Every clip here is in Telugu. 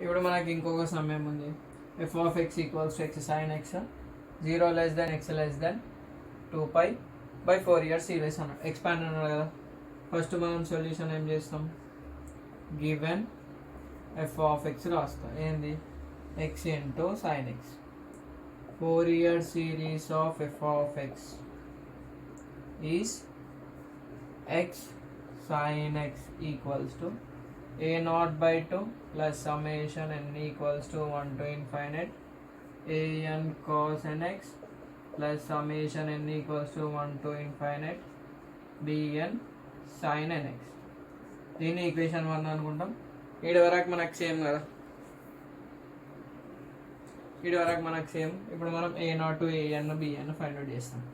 ఇప్పుడు మనకి ఇంకొక సమయం ఉంది. F of X equals to X sine X 0 less than X less than 2π/4 ఇయర్స్ సిరీస్ అన్నాడు. ఎక్స్పాండ్ అన్నాడు కదా. ఫస్ట్ మనం సొల్యూషన్ ఏం చేస్తాం, గివెన్ ఎఫ్ ఆఫ్ ఎక్స్ రాస్తాం. ఏంది, X into sine X. 4 year series of F of X is X sin x equals to a0/2 plus summation n equals to 1 to infinite an cos nx plus summation n equals to 1 to infinite bn sin nx. దీన్ని ఈక్వేషన్ 1 అనుకుంటాం. వీడి వరకు మనకు సేమ్ కదా, వీడి వరకు మనకు సేమ్. ఇప్పుడు మనం a0 an bn find out చేస్తాం.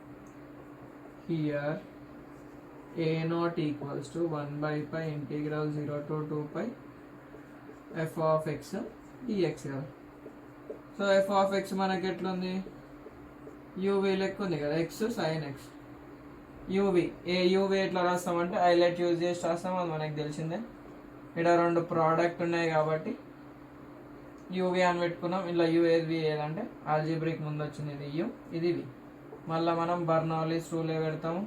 Here a0 equals to 1/π integral 0 to 2π f of x dx కదా. సో f of x మనకి ఎట్లుంది, uv లెక్క ఉంది కదా, x sin x. uv ఎట్లా రాస్తామంటే హైలైట్ యూజ్ చేసి రాస్తాం, అది మనకి తెలిసిందే. ఇక్కడ రెండు ప్రోడక్ట్ ఉన్నాయి కాబట్టి uv అని పెట్టుకున్నాం. ఇలా u ఏది ఏదంటే ఆల్జీబ్రిక్ ముందు వచ్చింది ఇది u, ఇది v. మళ్ళీ మనం బర్నౌలీస్ రూలే పెడతాము.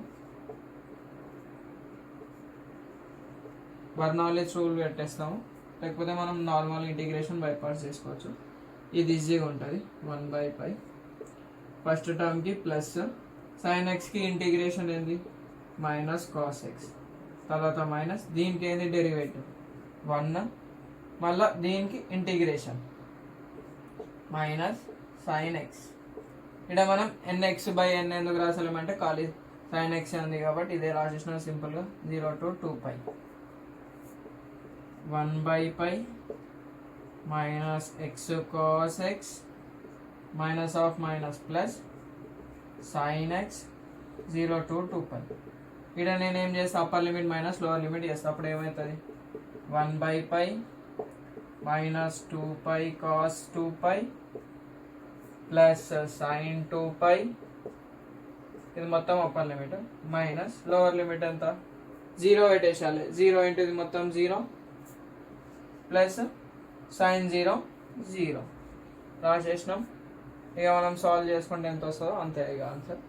బర్నౌలీస్ రూల్ పెట్టేస్తాము, లేకపోతే మనం నార్మల్ ఇంటిగ్రేషన్ బై పార్ట్స్ చేసుకోవచ్చు. ఇది ఈజీగా ఉంటుంది. 1/π ఫస్ట్ టర్మ్కి ప్లస్ సైన్ ఎక్స్కి ఇంటిగ్రేషన్ ఏంది మైనస్ కాస్ ఎక్స్, తర్వాత మైనస్ దీనికి ఏంది డెరివేటివ్ 1, మళ్ళీ దీనికి ఇంటిగ్రేషన్ మైనస్ సైన్ ఎక్స్. ఇక్కడ మనం nx/n ఎందుకు రాసలేమంటే ఖాళీ సైన్ ఎక్స్ ఉంది కాబట్టి ఇదే రాసేసిన సింపుల్గా. 0 to 2π 1/π minus x cos x minus of minus plus sin x 0 to 2π. ఇక్కడ నేను ఏం చేస్తా, upper limit minus lower limit చేస్తా. అప్పుడు ఏమవుతుంది, 1/π minus 2π cos 2π plus sin 2π. ఇది మొత్తం upper limit minus lower limit ఎంత 0 పెట్టేసాలి. 0 ఇంటూ ఇది మొత్తం 0 ప్లస్ సైన్ 0 0 రాసేసినాం. ఇక మనం సాల్వ్ చేసుకుంటే ఎంత వస్తుందో అంతే ఇక answer.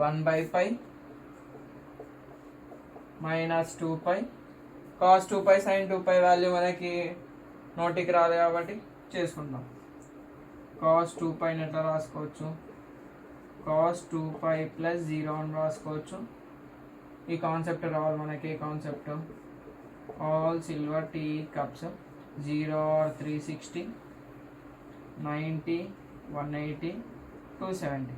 1/π minus 2π cos 2π sine 2π value మనకి నోటికి రాదు కాబట్టి చేసుకుంటాం. కాస్ 2π ఎట్లా రాసుకోవచ్చు, కాస్ 2π ప్లస్ 0 అని రాసుకోవచ్చు. ఈ కాన్సెప్ట్ రావాలి మనకి. ఈ concept all silver tea cups 0 or 360 90 180 270.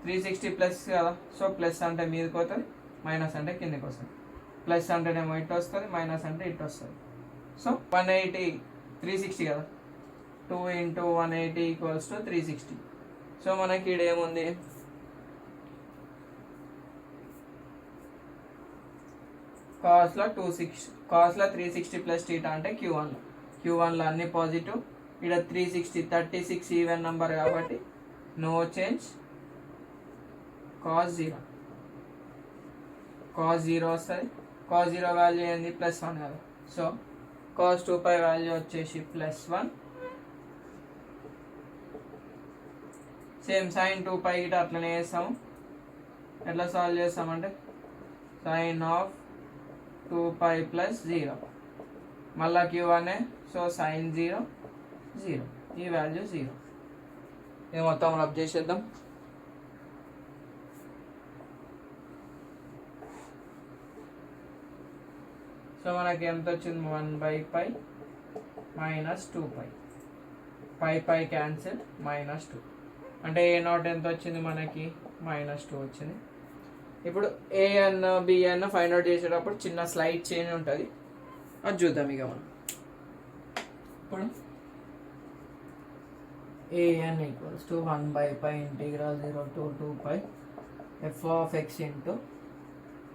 360 plus కదా, సో ప్లస్ అంటే మీదకి పోతుంది, మైనస్ అంటే కిందకి వస్తుంది. ప్లస్ అంటేనేమో ఇటు వస్తుంది, మైనస్ అంటే ఇటు వస్తుంది. సో 180 360 కదా, 2 into 180 ఈక్వల్స్ టు 360. సో మనకి ఇక్కడ ఏముంది, కాస్లో 360 ప్లస్ టీటా అంటే Q1లో అన్ని పాజిటివ్. ఇక్కడ 360 36 ఈవెన్ నెంబర్ కాబట్టి నో చేంజ్. కాస్ 0 వస్తుంది. కాస్ 0 వాల్యూ ఏంది +1 కదా, సో కాస్ 2π వాల్యూ వచ్చేసి +1. సేమ్ సైన్ 2π గిట అట్లనే చేస్తాము. ఎట్లా సాల్వ్ చేస్తామంటే సైన్ ఆఫ్ 2π + 0 మళ్ళా Q1, సో సైన్ 0 0, ఈ వాల్యూ 0. ఇది మొత్తం రబ్ చేసేద్దాం. సో మనకి ఎంత వచ్చింది, 1/π మైనస్ 2π, π క్యాన్సిల్ -2. అంటే a0 ఎంత వచ్చింది మనకి -2 వచ్చింది. ఇప్పుడు an bn ఫైండ్ అవుట్ చేసేటప్పుడు చిన్న స్లైడ్ చేంజ్ ఉంటుంది, అది చూద్దాం ఇక మనం. ఇప్పుడు an equals to 1/π integral 0 to 2π f of x into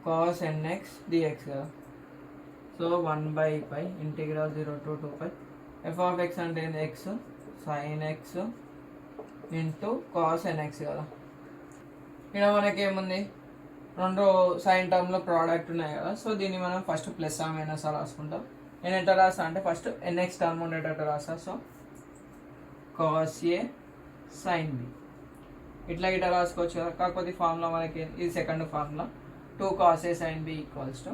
cos nx dx కదా. So 1/π integral 0 to 2π f of x అంటే x sin x into cos nx కదా. ఇక్కడ మనకేముంది, రెండు సైన్ టర్మ్లో ప్రోడక్ట్ ఉన్నాయి కదా, సో దీన్ని మనం ఫస్ట్ ప్లస్ మైనస్ రాసుకుంటాం. నేను ఎట్లా రాస్తా అంటే ఫస్ట్ ఎన్ఎక్స్ టర్మ్ ఉండేటట్టు రాస్తా. So cos a sine b ఇట్లా ఇట్లా రాసుకోవచ్చు కదా. కాకపోతే ఈ ఫార్ములా మనకి ఇది second formula 2 cos a sin b equals to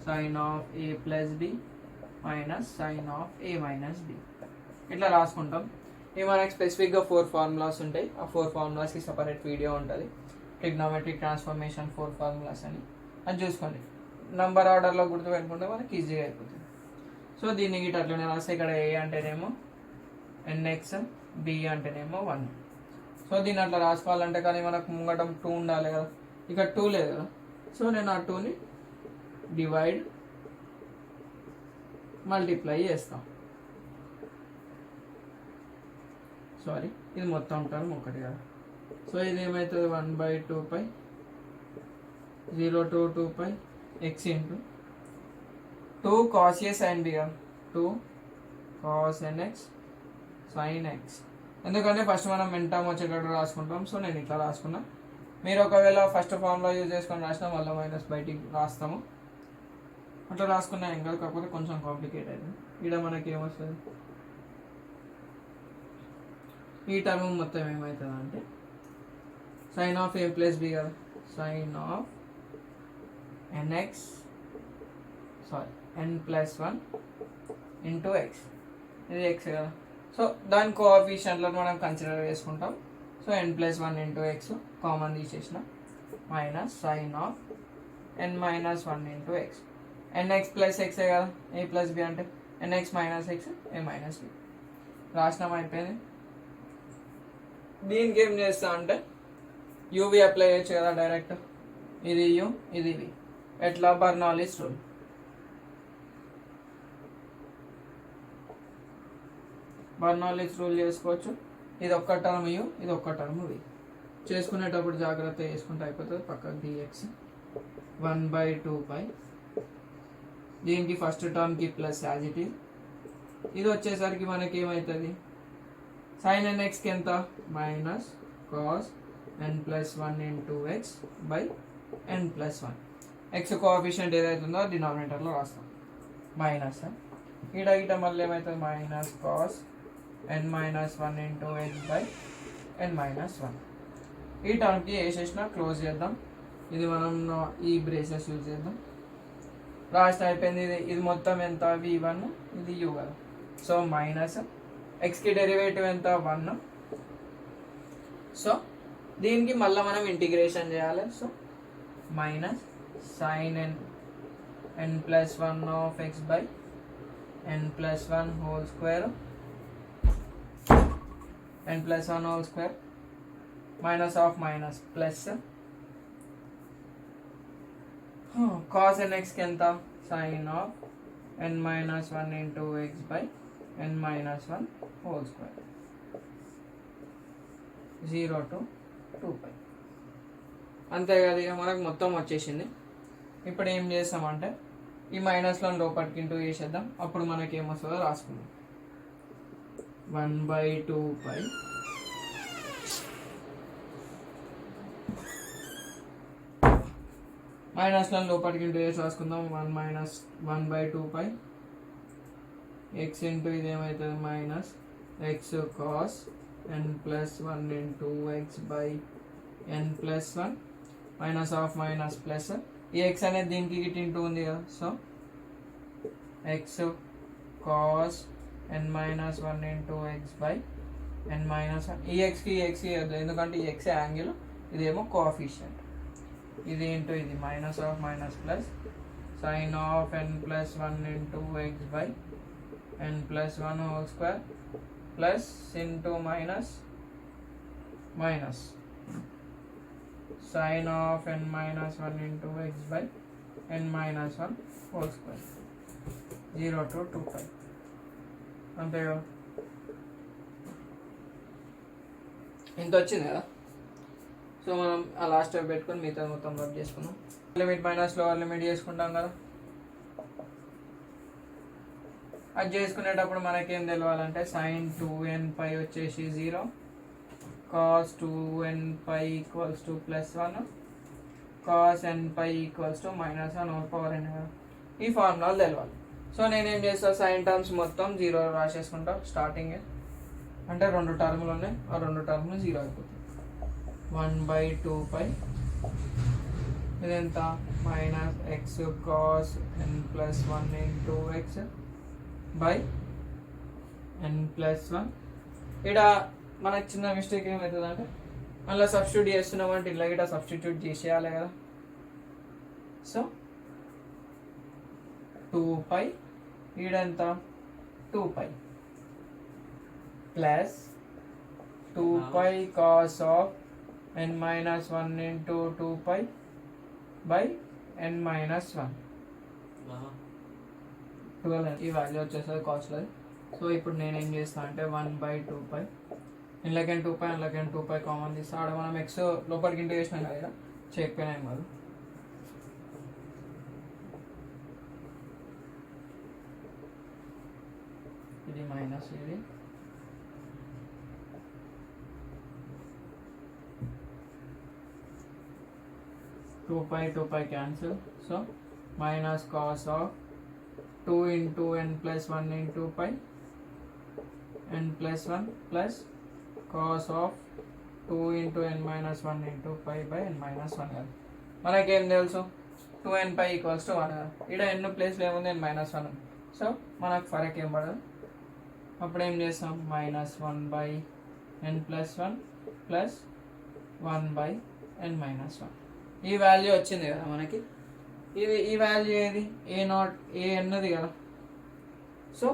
sin of a plus b minus sin of a minus b ఇట్లా రాసుకుంటాం. ఇవి మనకి స్పెసిఫిక్గా 4 ఫార్ములాస్ ఉంటాయి. ఆ 4 ఫార్ములాస్కి సపరేట్ వీడియో ఉంటుంది, ట్రిగ్నోమెట్రిక్ ట్రాన్స్ఫర్మేషన్ 4 ఫార్ములాస్ అని. అది చూసుకోండి, నంబర్ ఆర్డర్లో గుర్తుపెట్టుకుంటే మనకి ఈజీగా అయిపోతుంది. సో దీన్ని గిట్ అట్లనే రాస్తే ఇక్కడ ఏ అంటేనేమో ఎన్ఎక్స్, బి అంటేనేమో 1. సో దీన్ని అట్లా రాసుకోవాలంటే కానీ మనకు ముంగటం 2 ఉండాలి కదా, ఇక్కడ 2 లేదు కదా. సో నేను ఆ 2ని డివైడ్ మల్టిప్లై చేస్తాం. సారీ, ఇది మొత్తం టర్మ్ ఒకటి కదా. సో ఇది ఏమవుతుంది 1/2π 0 to 2π x into 2 cos a sin b, 2 cos nx sin x. ఎందుకంటే ఫస్ట్ మనం టర్మ్ వచ్చేటట్టు రాసుకుంటాం. సో నేను ఇట్లా రాసుకున్నా. మీరు ఒకవేళ ఫస్ట్ ఫార్ములా యూజ్ చేసుకొని రాసినా మళ్ళీ మైనస్ బయటికి రాస్తాము. అట్లా రాసుకున్నా ఏం కాదు, కాకపోతే కొంచెం కాంప్లికేట్ అయింది. ఇక్కడ మనకి ఏమొస్తుంది, ఈ టర్మ్ మొత్తం ఏమవుతుంది అంటే sine of A plus B కదా, sine of N X n+1 into X. ఇది ఎక్స్ కదా. సో దాని కోఎఫిషియంట్లో మనం కన్సిడర్ చేసుకుంటాం. So n+1 into X common తీసేసిన minus sine of n-1 into X. N X plus ఎక్సే కదా, ఏ ప్లస్ బి అంటే N X minus X, A minus B. రాసినాం, అయిపోయింది. దీనికి ఏం చేస్తా అంటే యూవి అప్లై చేయొచ్చు కదా డైరెక్ట్. ఇది యూ, ఇది వి. ఎట్లా, బర్నౌలీస్ రూల్. బర్నౌలీస్ రూల్ చేసుకోవచ్చు. ఇది ఒక్క టర్మ్ యూ, ఇది ఒక్క టర్మ్ వి. చేసుకునేటప్పుడు జాగ్రత్త చేసుకుంటే అయిపోతుంది. పక్కకు డిఎక్స్ 1/2π. దీనికి ఫస్ట్ టర్మ్కి ప్లస్ యాజ్ ఇట్ ఈజ్. ఇది వచ్చేసరికి మనకి ఏమవుతుంది, సైన్ ఎన్ఎక్స్కి ఎంత, minus cos n+1 into X by n+1. X coefficient ఏదైతుందో డినామినేటర్లో రాస్తాం, మైనస్. ఇట మళ్ళీ ఏమవుతుంది, minus cos n-1 into X by n-1. ఈ టర్మ్కి వేసేసిన క్లోజ్ చేద్దాం. ఇది మనం ఈ బ్రేసెస్ యూజ్ చేద్దాం. లాస్ట్ అయిపోయింది. ఇది మొత్తం ఎంత, v1, ఇది u కదా. సో మైనస్ ఎక్స్కి డెరివేటివ్ ఎంత, 1. సో దీనికి మళ్ళీ మనం ఇంటిగ్రేషన్ చేయాలి. So minus sine n+1 of X by n+1 whole square, n+1 whole square minus of minus plus cos nxకి ఎంత, sine of n-1 into X by n-1 whole square 0 to 2π. అంతే కదా. ఇక మనకు మొత్తం వచ్చేసింది. ఇప్పుడు ఏం చేస్తామంటే ఈ మైనస్లో లోపలికి ఇంటూ చేసేద్దాం. అప్పుడు మనకి ఏమొస్తుందో రాసుకుందాం. 1/2π మైనస్లో లోపలికి ఇంటూ చేసి రాసుకుందాం. 1/2π ఎక్స్ ఇంటూ ఇది ఏమవుతుంది, minus x cos n+1 into X by n+1 minus of minus plus. ఈ ఎక్స్ అనేది దీనికి గిట్ ఇంటూ ఉంది కదా. So x cos n-1 into X by n-1. ఈ ఎక్స్కి ఈ ఎక్స్కి ఎందుకంటే ఈ ఎక్స్ యాంగిల్, ఇదేమో కోఎఫిషియంట్. ఇది ఇంటూ ఇది minus of minus plus sine of n+1 into X by n+1 whole square plus into minus minus sine of n-1 into X by n-1 whole square 0 to 2π. అంతే కదా. ఇంత వచ్చింది కదా. సో మనం ఆ లాస్ట్ టైం పెట్టుకొని మిగతా మొత్తం వర్క్ చేసుకున్నాం. లిమిట్ మైనస్ లోవర్ లిమిట్ చేసుకుంటాం కదా. అది చేసుకునేటప్పుడు మనకేం తెలవాలంటే సైన్ 2nπ వచ్చేసి 0, cos 2nπ equals to +1, cos nπ equals to -1 over power n కదా. ఈ ఫార్ములాలు తెలవాలి. సో నేనేం చేస్తా, సైన్ టర్మ్స్ మొత్తం 0 రాసేసుకుంటా స్టార్టింగ్. అంటే 2 టర్ములు ఉన్నాయి, ఆ 2 టర్ములు 0 అయిపోతాయి. 1/2π ఇదెంత, minus x cos n plus 1 into X by n plus 1. ఇక్కడ మనకు చిన్న మిస్టేక్ ఏమవుతుంది అంటే, మళ్ళీ సబ్స్టిట్యూట్ చేస్తున్నామంటే ఇలా ఇక్కడ సబ్స్టిట్యూట్ చేసేయాలి కదా. సో 2π ఈడంత 2π plus 2π cos of n minus 1 into 2π by n minus 1. 12 ఈ వాల్యూ వచ్చేస్తుంది కాస్ట్లో. సో ఇప్పుడు నేనేం చేస్తాను అంటే 1/2π ఇందులోకి 2π అందులోకి 2π కామన్ తీస్తా. ఆడ మనం ఎక్స్ లోపలికి ఇంటూ చేసినాం కదా, చేయకపోయినాం కాదు. ఇది మైనస్ ఇది 2π cancel. So minus cos of 2 into n plus 1 into pi n plus 1 plus cos of 2 into n minus 1 into pi by n minus 1 కదా. మనకేం తెలుసు 2n pi ఈక్వల్స్ టు 1 కదా. ఇక్కడ n ప్లేస్లో ఏముంది, n minus 1. సో మనకు ఫరక్ ఏం పడదు. అప్పుడు ఏం చేస్తాం, minus 1/n plus 1 plus 1/n minus 1. ఈ వాల్యూ వచ్చింది కదా మనకి. ఈ వాల్యూ ఏది, ఏ అన్నది కదా. సో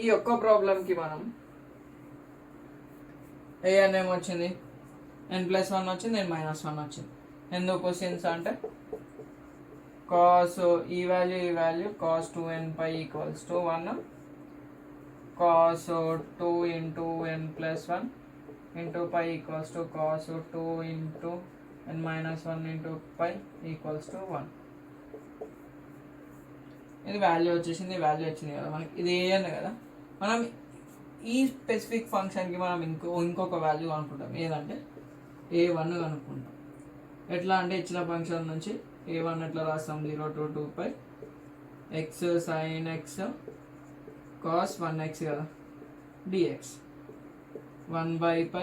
ఈ ఒక్క ప్రాబ్లంకి మనం ఏ అని ఏమొచ్చింది, n ప్లస్ 1 వచ్చింది, n మైనస్ 1 వచ్చింది. ఎందుకు సిన్స్ అంటే కాస్ ఈ value cos 2n pi equals to 1 cos 2 into n plus 1 into pi equals to cos 2 into n minus 1 into pi equals to 1. ఇది వాల్యూ వచ్చేసింది, వాల్యూ వచ్చింది కదా మనకి. ఇది ఏ అని కదా. మనం ఈ స్పెసిఫిక్ ఫంక్షన్కి మనం ఇంకొక వాల్యూ అనుకుంటాం, ఏదంటే a1 కనుక్కుంటాం. ఎట్లా అంటే ఇచ్చిన ఫంక్షన్ నుంచి a1 ఎట్లా రాస్తాం, 0 to 2π x sin x cos 1x కదా dx 1/π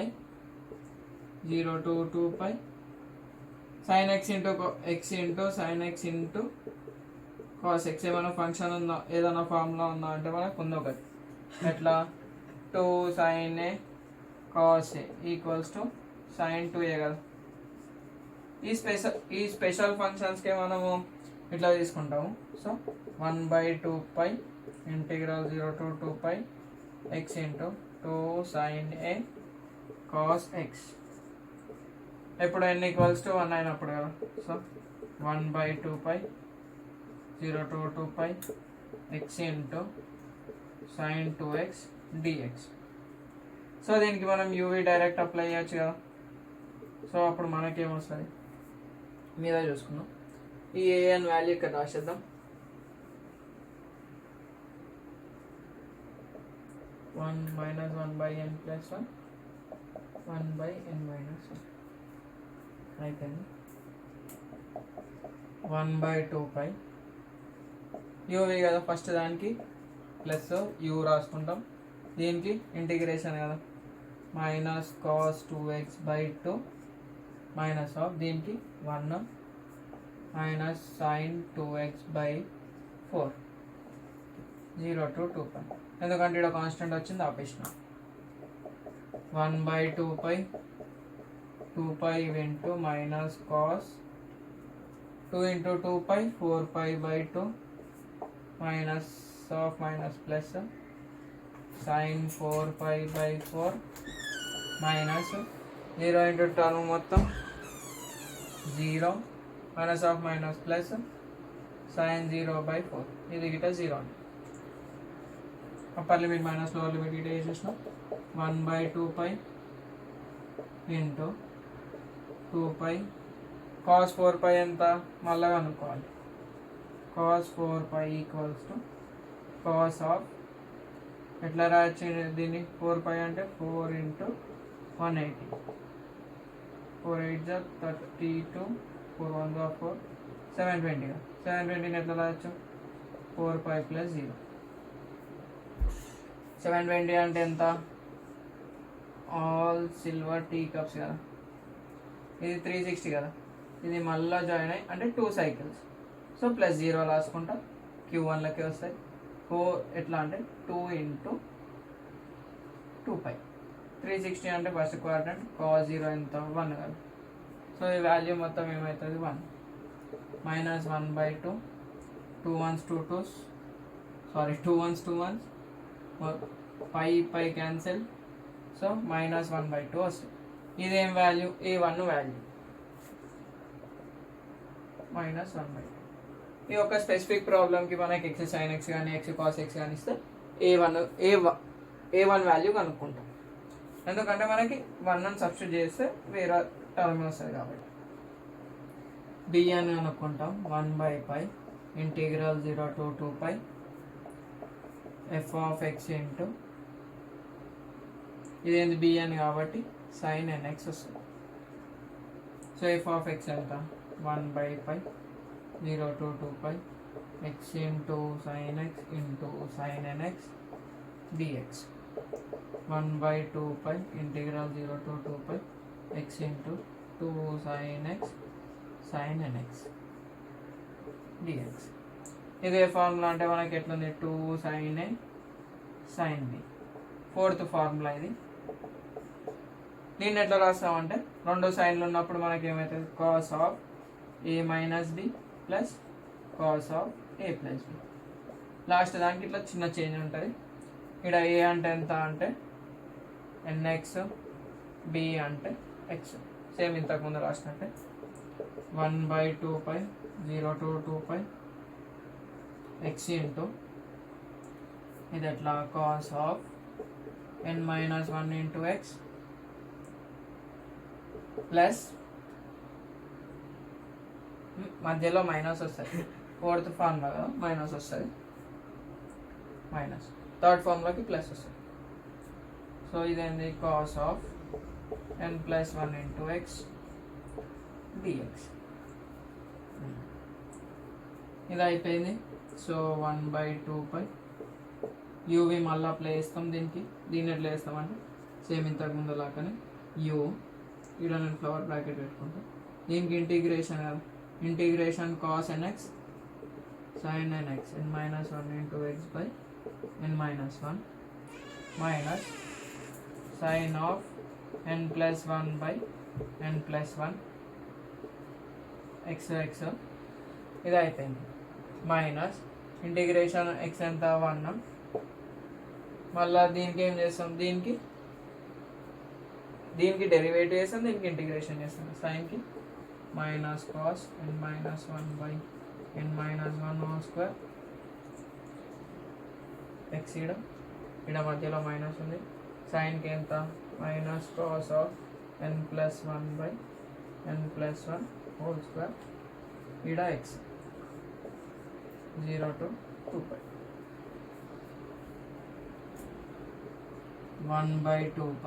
0 to 2π sin x into sin x into cos x. ఏమైనా ఫంక్షన్ ఉందా, ఏదైనా ఫార్ములా ఉందా అంటే మనకు ఉంది ఒకటి. ఎట్లా 2 sin a cos a equals to sin 2a కదా. ఈ స్పెషల్ ఫంక్షన్స్కే మనము ఇట్లా తీసుకుంటాము. So 1/2π integral 0 to 2π x into 2 sin a cos x. ఎప్పుడు n ఈక్వల్స్ టు 1 అయినప్పుడు కదా. So 1/2π 0 to 2π x into sin 2x dx. So దీనికి మనం యూవీ డైరెక్ట్ అప్లై చేయొచ్చు కదా. సో అప్పుడు మనకేమొస్తుంది మీద చూసుకుందాం. ఈ an వాల్యూ ఇక్కడ రాసేద్దాం. 1 minus 1/n plus 1 1/n minus 1 అయిపోయింది. 1/2π యూవి కదా, ఫస్ట్ దానికి ప్లస్ యూ రాసుకుంటాం. దీనికి ఇంటిగ్రేషన్ కదా, minus cos 2x/2 minus of దీనికి 1 మైనస్ సైన్ 2x/4 0 to 2π. ఎందుకంటే ఇక్కడ కాన్స్టెంట్ వచ్చింది, ఆపేసిన. 1/2π 2π into minus cos 2 into 2π 4π/2 minus of minus plus sine 4π/4 minus 0 into term మొత్తం 0 minus of minus plus sine 0/4. ఇది గిట 0 upper limit minus lower limit గిట వేసేసిన. 1/2π ఇంటూ 2π కాస్ 4π ఎంత మళ్ళా కనుక్కోవాలి. Cos 4π equals to cos of ఎట్లా రాయొచ్చు దీన్ని, 4π అంటే 4 into 180 4 8 32 4 1 4 720 720 ఎట్లా రాయొచ్చు, 4π ప్లస్ 0. 720 అంటే ఎంత? ఆల్ సిల్వర్ టీ కప్స్ కదా, ఇది 360 కదా, ఇది మళ్ళీ జాయిన్ అయ్యి అంటే 2 సైకిల్స్. సో ప్లస్ 0 రాసుకుంటా, Q1లకి వస్తాయి. ఎట్లా అంటే 2 × 2π. 360 అంటే ఫస్ట్ క్వాడ్రంట్, cos 0 ఎంత? 1 కదా. సో ఈ వాల్యూ మొత్తం ఏమవుతుంది? 1 minus 1/2. 2 1s 2 2s, sorry 2 1s 2 1s, pi cancel. So minus 1/2 వస్తుంది. ఇదేం వాల్యూ? A1 value minus 1/2. ఈ ఒక స్పెసిఫిక్ ప్రాబ్లమ్కి మనకి x sin x కానీ x cos x కానీ ఇస్తే A1 వాల్యూ కనుక్కుంటాం. ఎందుకంటే మనకి 1 అని సబ్స్టిట్యూట్ చేస్తే వేరే టర్మ్ వస్తుంది కాబట్టి. b అని అనుకుంటాం. 1/π integral 0 to 2π f of x into ఇదేంటి b అని కాబట్టి sin nx వస్తుంది. సో f of x ఎంత? 1/π 0 to 2π x into sin x into sin nx dx. 1/2π integral 0 to 2π x into 2 sin x sin nx dx. ఇదే ఫార్ములా అంటే మనకి ఎట్లుంది? 2 sin a sin b. Fourth formula ఇది. దీన్ని ఎట్లా రాస్తామంటే రెండు సైన్లు ఉన్నప్పుడు మనకి ఏమవుతుంది? cos of a minus b plus cos of a plus b. Last దానికి ఇట్లా చిన్న చేంజ్ ఉంటుంది. ఇక్కడ a అంటే ఎంత అంటే nx, b అంటే x. సేమ్ ఇంతకుముందు రాసినట్టే 1/2π 0 to 2π x ఇంటూ ఇది ఎట్లా? cos of n minus 1 into x plus మధ్యలో మైనస్ వస్తుంది. ఫోర్త్ ఫార్ములా కదా, మైనస్ వస్తుంది. మైనస్ థర్డ్ ఫార్ములాకి ప్లస్ వస్తుంది. సో ఇదేంది? cos of n plus 1 into x dx. ఇది అయిపోయింది. సో 1/2π uv మళ్ళీ అప్లై చేస్తాం దీనికి. దీన్ని ఎట్లా చేస్తామంటే సేమ్ ఇంతకు ముందు లాగానే u ఇక్కడ నేను ఫ్లవర్ బ్రాకెట్ పెట్టుకుంటాం. దీనికి ఇంటిగ్రేషన్ కదా, integration cos nx sin nx n minus 1 into x by n minus 1 minus sin of n plus 1 by n plus 1 x x. ఇది అయిపోయింది. మైనస్ ఇంటిగ్రేషన్ x ఎంత? 1. మళ్ళీ దీనికి ఏం చేస్తాం? దీనికి డెరివేటివ్ చేస్తాం, దీనికి ఇంటిగ్రేషన్ చేస్తాం. సైన్కి minus cos n minus 1 by n minus 1 whole square x. ఇక్కడ మధ్యలో మైనస్ ఉంది. సైన్కి ఎంత? Minus cos of n plus 1 by n plus 1 whole square. ఇక్కడ x 0 to 2π 1/2π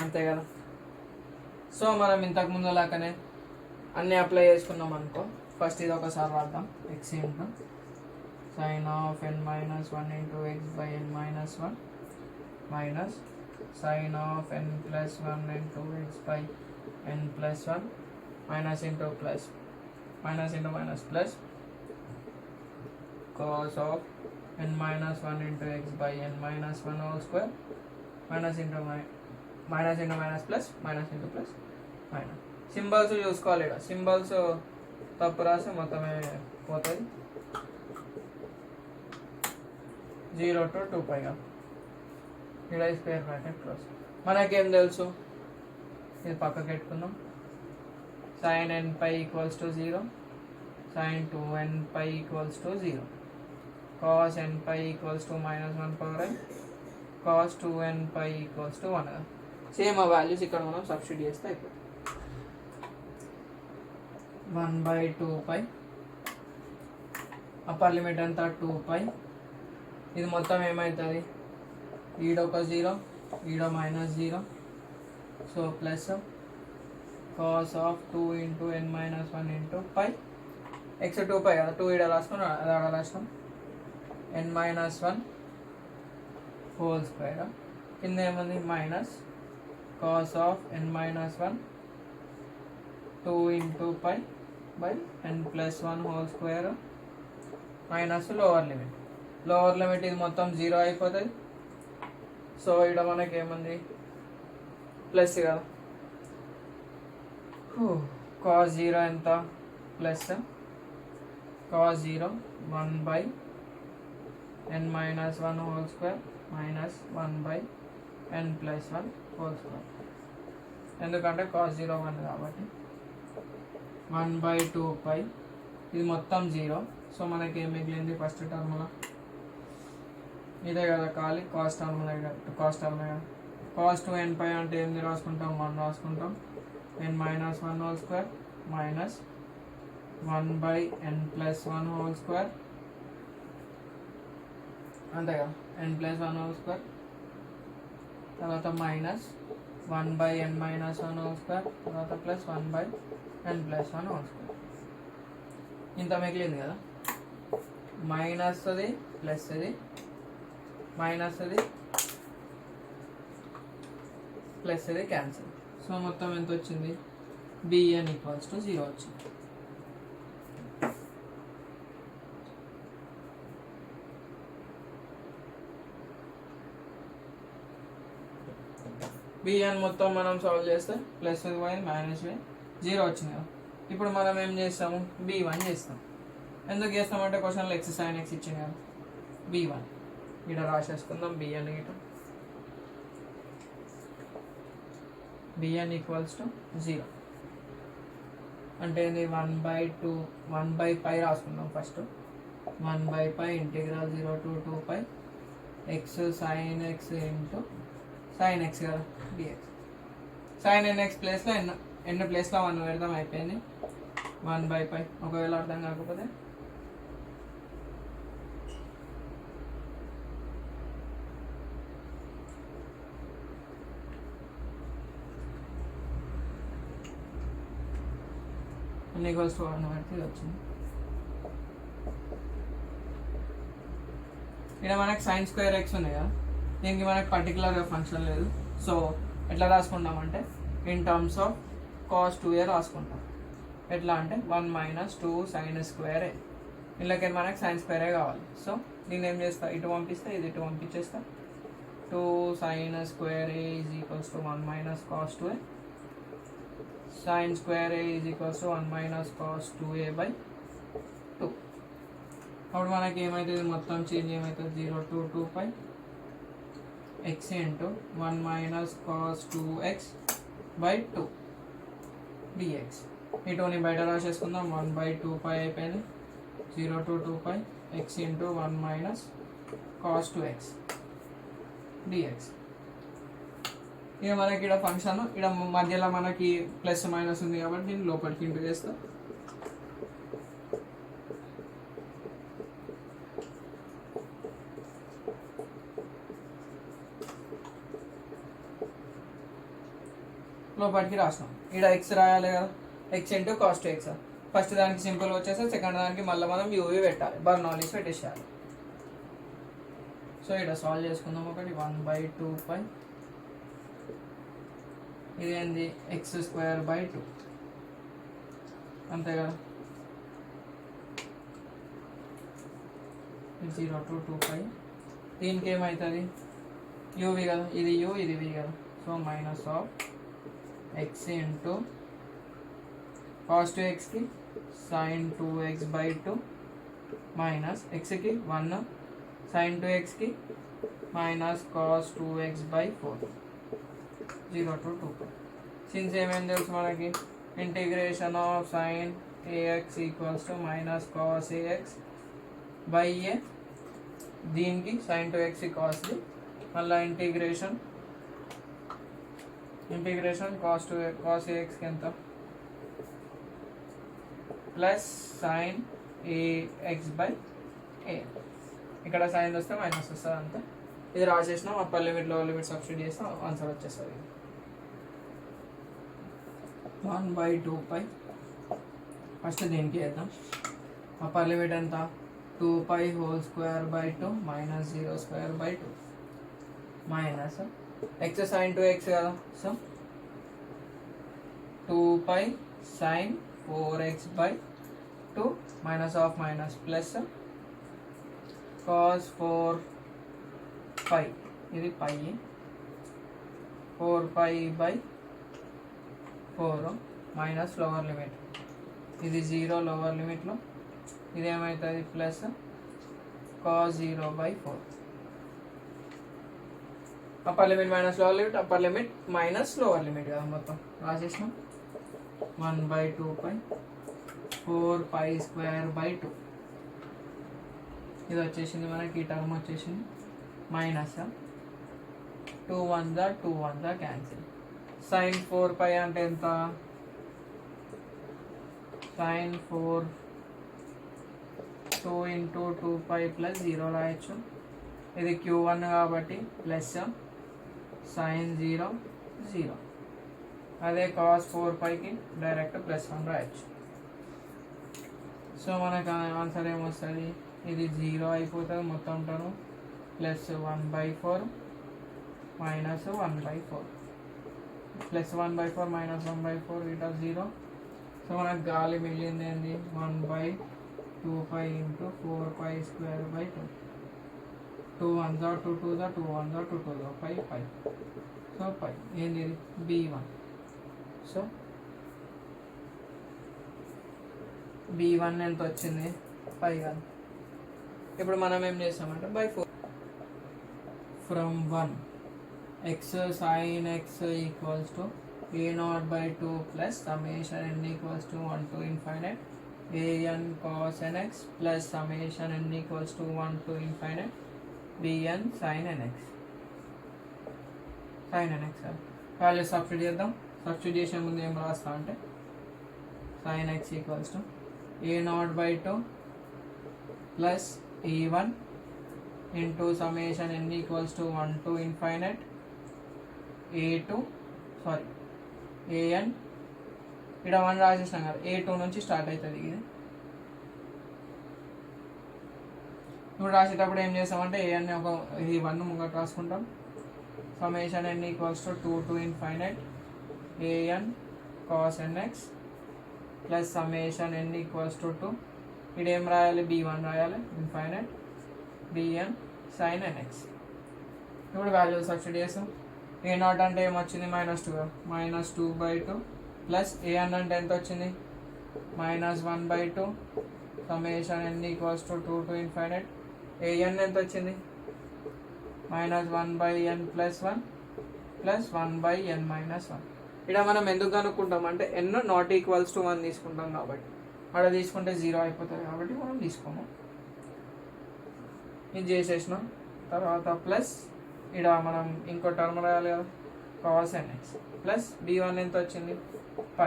అంతే కదా. సో మనం ఇంతకు ముందు లాగానే అన్నీ అప్లై చేసుకున్నాం అనుకో. ఫస్ట్ ఇది ఒకసారి రాద్దాం. x into sine of n minus 1 into x by n minus 1 minus sine of n plus 1 into x by n plus 1 minus into plus minus into minus plus cos of n minus 1 into x by n minus 1 whole square minus into minus plus minus into plus minus. Symbols చూసుకోవాలి. ఇక్కడ సింబల్స్ తప్పు రాస్తే మొత్తమే పోతుంది. 0 to 2π ఇక్కడ స్క్వేర్ బ్రాకెట్ క్లోజ్. మనకేం తెలుసు? ఇది పక్కకి పెట్టుకుందాం. sin nπ equals to 0, sin 2nπ equals to 0, cos nπ equals to -1/n, cos 2nπ equals to 1. Same ఆ వాల్యూస్ ఇక్కడ మనం సబ్స్టిట్యూట్ చేస్తే అయిపోతుంది. 1/2π అప్పర్ లిమిట్ అంతా 2π. ఇది మొత్తం ఏమవుతుంది? ఈడొక 0, ఈడ -0. So plus cos of 2 into n minus 1 into π X 2π కదా, 2 ఇక్కడ రాసుకొని అది ఆడ రాసినాం. n-1 హోల్ స్క్వేర్ కింద ఏముంది minus cos of n-1 2 into π by n+1 whole square minus lower limit ఇది మొత్తం 0 అయిపోతుంది. సో ఇక్కడ మనకి ఏముంది ప్లస్ కదా, కాస్ 0 ఎంత plus cos 0 1 by n-1 whole square minus 1 by n+1 whole square. ఎందుకంటే కాస్ 0 1 కాబట్టి 1/2π ఇది మొత్తం 0. సో మనకి ఏం మిగిలింది ఫస్ట్ టర్మ్లో ఇదే కదా, ఖాళీ కాస్ట్ టర్మ్ కదా. కాస్ 2nπ అంటే ఏంది రాసుకుంటాం, 1 రాసుకుంటాం. n-1 whole square minus 1/n+1 whole square అంతే కదా, n+1 హోల్ స్క్వేర్ తర్వాత మైనస్ 1/n-1 హోల్ స్క్వేర్ తర్వాత ప్లస్ 1/n+1 హోల్ స్క్వేర్. ఇంత మిగిలింది కదా, మైనస్ అది ప్లస్ అది మైనస్ అది ప్లస్ అది క్యాన్సిల్. సో మొత్తం ఎంత వచ్చింది, bn = 0 వచ్చింది. bn మొత్తం మనం సాల్వ్ చేస్తే ప్లస్ పోయింది మైనస్ 0 వచ్చింది కదా. ఇప్పుడు మనం ఏం చేస్తాము, b1 చేస్తాం. ఎందుకు చేస్తామంటే క్వశ్చన్లో x sin x ఇచ్చింది కదా, b1 ఇక్కడ రాసేసుకుందాం. bn = 0 అంటే ఇది 1/π రాసుకుందాం first. 1/π integral 0 to 2π x sin x into sin x కదా dx. sin nx ప్లేస్లో ఎన్ ప్లేస్లో 1 పెడతాం, అయిపోయింది 1/π. ఒకవేళ అర్థం కాకపోతే n = 1 పెడితే వచ్చింది. ఇక్కడ మనకి sin స్క్వేర్ x ఉంది కదా, దీనికి మనకి పర్టికులర్గా ఫంక్షన్ లేదు. సో ఎట్లా రాసుకుంటామంటే in terms of cos 2a రాసుకుంటాం. ఎట్లా అంటే 1 - 2 sin స్క్వేర్ ఏ. ఇళ్ళకి మనకి sin స్క్వేర్ ఏ కావాలి. సో దీన్ని ఏం చేస్తా, ఇటు పంపిస్తే ఇది ఇటు పంపించేస్తా. 2 sin స్క్వేర్ ఏ = 1 - cos 2a. sin స్క్వేర్ ఏ = 1 - cos 2a/2. అప్పుడు మనకి ఏమవుతుంది, మొత్తం చేంజ్ ఏమవుతుంది, 0 to 2π x into 1 - cos 2x/2 dx. ఈ 2ని బయట రాసేసుకుందాం. 1/2π అయిపోయింది. 0 to 2π x into 1 - cos 2x dx. ఇక మనకి ఇక్కడ ఫంక్షన్ ఇక్కడ మధ్యలో మనకి ప్లస్ మైనస్ ఉంది కాబట్టి నేను లోపలికి ఇంటూ చేస్తా. లోపలికి రాసినాం. ఇక్కడ ఎక్స్ రాయాలి కదా, X into cos 2x. First దానికి సింపుల్ వచ్చేస్తే సెకండ్ దానికి మళ్ళీ మనం యూవీ పెట్టాలి, బర్నౌలీస్ పెట్టేసేయాలి. సో ఇక్కడ సాల్వ్ చేసుకుందాం. ఒకటి 1/2π ఇదేంది x²/2 అంతే కదా. 0 to 2π దీనికి ఏమవుతుంది, యూవి కదా, ఇది యూ ఇది వి కదా. So minus of x into cos 2xకి sin 2x/2 మైనస్ xకి 1 sin 2xకి minus cos 2x/4 0 to 2π. Since ఏమేమి తెలుసు మనకి, integration of sin ax = minus cos ax/a. దీనికి sin 2x కాస్ది, మళ్ళీ ఇంటిగ్రేషన్ cos ax ఎంత ప్లస్ sin ax/a. ఇక్కడ సైన్ వస్తే మైనస్ వస్తుంది అంతే. ఇది రాసేసినాం. Upper limit lower limit substitute చేస్తాం, ఆన్సర్ వచ్చేస్తుంది 1/2π. ఫస్ట్ దీనికి వేద్దాం. అప్పర్ లిమిట్ ఎంత 2π whole square by 2 minus 0 square by 2 minus X sine 2x కదా, so 2π sine 4x by 2 minus of minus plus cos 4π, ఇది పై 4π బై 4 మైనస్ లోవర్ లిమిట్, ఇది 0 లోవర్ లిమిట్లో, ఇది ఏమవుతుంది plus cos 0 by 4. Upper limit minus lower limit, upper limit minus lower limit కదా, మొత్తం రాసేసినాం 1/2π 4π స్క్వేర్ బై 2. ఇది వచ్చేసింది మనకి, ఈ టర్మ్ వచ్చేసింది మైనస్ 2 1 2 1 క్యాన్సిల్. సైన్ 4π అంటే ఎంత, సైన్ 2 ఇంటూ 2π ప్లస్ 0 రాయొచ్చు. ఇది Q1 కాబట్టి ప్లస్ సైన్ 0 0. అదే కాస్ 4πకి డైరెక్ట్ ప్లస్ 1 రాయొచ్చు. సో మనకు ఆన్సర్ ఏమొస్తుంది, ఇది 0 అయిపోతుంది మొత్తం term, plus 1/4 minus 1/4 plus 1/4 minus 1/4 ఇటా 0. సో మనకు గాలి మిగిలింది ఏంది 1/2π ఇంటూ 4π స్క్వేర్ బై 2. 2 1 2 2 2 1 2 2 5 5. సో 5 ఏంది ఇది B1. సో B1 ఎంత వచ్చింది 5 కాదు. ఇప్పుడు మనం ఏం చేస్తామంటే by 4 from 1 x sin x equals to a0/2 plus summation n equals to 1 to infinite an cos nx plus summation n equals to 1 to infinite bn sin nx. sin nx value substitute చేద్దాం. సబ్స్టిట్యూట్ చేసే ముందు ఏం రాస్తా అంటే sin x equals to a0/2 plus e1 into summation n equals to 1 to infinite an ఇక్కడ 1 రాసేసినాం కదా, a2 నుంచి స్టార్ట్ అవుతుంది. ఇది ఇప్పుడు రాసేటప్పుడు ఏం చేస్తామంటే an ఒక ఈ 1 ముంగట రాసుకుంటాం. Summation n equals to 2 to infinite an cos nx plus summation n equals to 2, ఇక్కడ ఏం రాయాలి b1 రాయాలి ఇన్ఫైనైట్ bn sin nx. ఇప్పుడు వాల్యూ సబ్స్టిట్యూట్ చేస్తాం. a0 అంటే ఏమొచ్చింది -2, -2/2 ప్లస్ an అంటే ఎంత వచ్చింది -1/2 summation n equals to 2 to infinite an ఎంత వచ్చింది -1/n plus 1 plus 1/n minus 1. ఇక్కడ మనం ఎందుకు కనుక్కుంటాం అంటే n నాట్ ఈక్వల్స్ టు 1 తీసుకుంటాం కాబట్టి, అక్కడ తీసుకుంటే 0 అయిపోతుంది కాబట్టి మనం తీసుకోము. ఇది చేసేసినాం. తర్వాత ప్లస్ ఇక్కడ మనం ఇంకో టర్మ్ రాయాలి కదా cos nx ప్లస్ b1 ఎంత వచ్చింది π,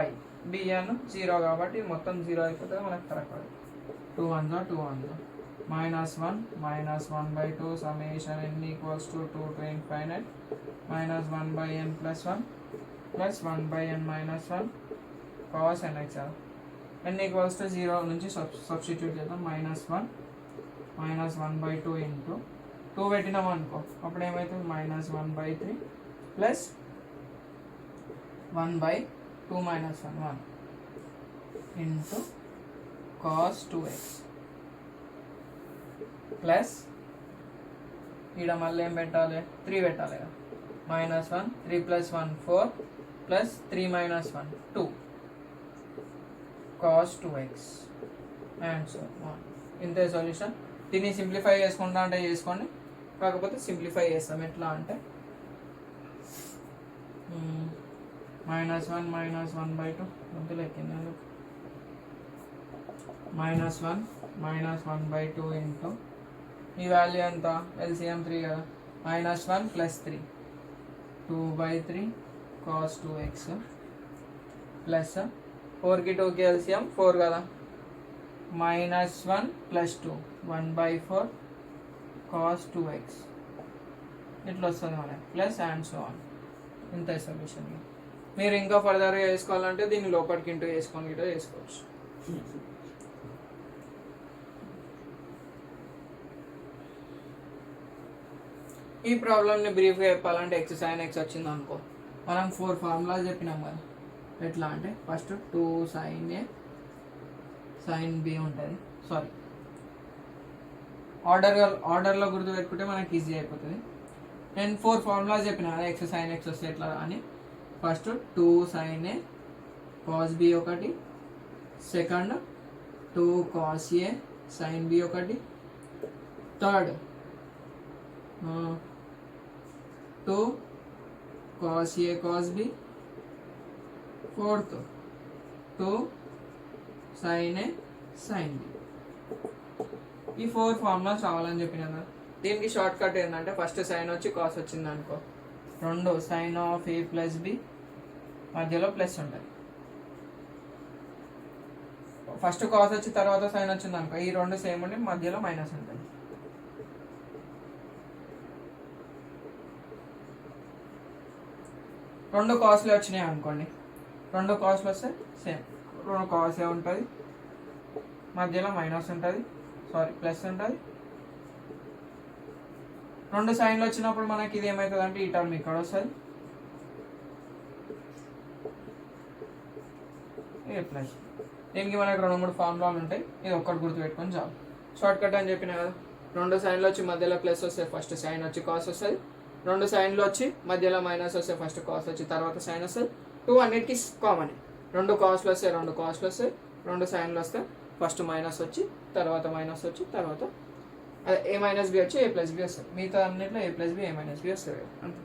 bn 0 కాబట్టి మొత్తం 0 అయిపోతుంది మనకు correct. 2 1 2 1 -1 -1/2 summation n equals to 2 to infinite -1/n plus 1 plus 1/n minus 1 cos nx. n equals to 0 నుంచి సబ్స్టిట్యూట్ చేద్దాం. -1 -1/2 ఇంటూ 2 పెట్టినాం అనుకో, అప్పుడు ఏమవుతుంది -1/3 plus 1/2 minus 1 into cos 2x plus ఇక్కడ మళ్ళీ ఏం పెట్టాలి 3 పెట్టాలి కదా, -1 3 + 1 4 plus 3 - 1 2 cos 2x and so ఇంతే సొల్యూషన్. దీన్ని సింప్లిఫై చేసుకుంటా అంటే చేసుకోండి, కాకపోతే సింప్లిఫై చేస్తాం ఎట్లా అంటే -1 -1/2 మధ్యలో ఎక్కింది -1 -1/2 ఇంటూ ఈ వాల్యూ ఎంత LCM 3 కదా, -1 ప్లస్ 3 2/3 cos 2x ప్లస్ 4కి 2కి LCM 4 కదా, -1 ప్లస్ 2 1/4 cos 2x ఇట్లా వస్తుంది మనకి ప్లస్ అండ్ సో ఆన్. ఇంత సొల్యూషన్. మీరు ఇంకా ఫర్దర్గా చేసుకోవాలంటే దీన్ని లోపలికి ఇంటూ చేసుకొని గిట్లా చేసుకోవచ్చు. ఈ ప్రాబ్లమ్ని బ్రీఫ్గా చెప్పాలంటే ఎక్స్ సైన్ ఎక్స్ వచ్చింది అనుకో, మనం 4 ఫార్ములాస్ చెప్పినాం కదా. ఎట్లా అంటే first 2 sin A sin B ఉంటుంది. సారీ, ఆర్డర్లో గుర్తు పెట్టుకుంటే మనకి ఈజీ అయిపోతుంది. నేను 4 ఫార్ములాస్ చెప్పిన కదా ఎక్స్ సైన్ ఎక్స్ వస్తే ఎట్లా అని. First 2 sin A cos B ఒకటి, second 2 cos A sin B ఒకటి, third 2 cos A cos B, fourth 2 sin A sin B. ఈ 4 ఫార్ములాస్ రావాలని చెప్పిన కదా. దీనికి షార్ట్ కట్ ఏంటంటే ఫస్ట్ సైన్ వచ్చి కాస్ వచ్చింది అనుకో, 2 sin of A plus B, మధ్యలో ప్లస్ ఉంటుంది. ఫస్ట్ కాస్ వచ్చి తర్వాత సైన్ వచ్చింది అనుకో, ఈ 2 సేమ్ ఉండి మధ్యలో మైనస్ ఉంటుంది. రెండు కాస్ట్లు వచ్చినాయి అనుకోండి, 2 కాస్ట్లు వస్తే సేమ్ 2 కాస్ ఏ ఉంటుంది, మధ్యలో మైనస్ ఉంటుంది, సారీ ప్లస్ ఉంటుంది. 2 సైన్లు వచ్చినప్పుడు మనకి ఇది ఏమవుతుంది అంటే ఈ టర్మ్ ఇక్కడ వస్తుంది, ఏ ప్లస్. దీనికి మనకి 2-3 ఫార్ములాలు ఉంటాయి, ఇది ఒక్కటి గుర్తుపెట్టుకొని చాలు. షార్ట్ కట్ అని చెప్పిన కదా. 2 సైన్లు వచ్చి మధ్యలో ప్లస్ వస్తే ఫస్ట్ సైన్ వచ్చి కాస్ వస్తుంది, 2 సైన్లు వచ్చి మధ్యలో మైనస్ వస్తే ఫస్ట్ కాస్ వచ్చి తర్వాత సైన్ వస్తుంది. 2 అన్నిటికీ కామన్. 2 కాస్ట్లు వస్తే 2 కాస్ట్లు వస్తాయి, 2 సైన్లు వస్తే ఫస్ట్ మైనస్ వచ్చి తర్వాత మైనస్ వచ్చి తర్వాత ఏ మైనస్ బి వచ్చి ఏ ప్లస్ బి వస్తుంది. మిగతా అన్నిట్లో ఏ ప్లస్ బి ఏ మైనస్ బి వస్తుంది అంతే.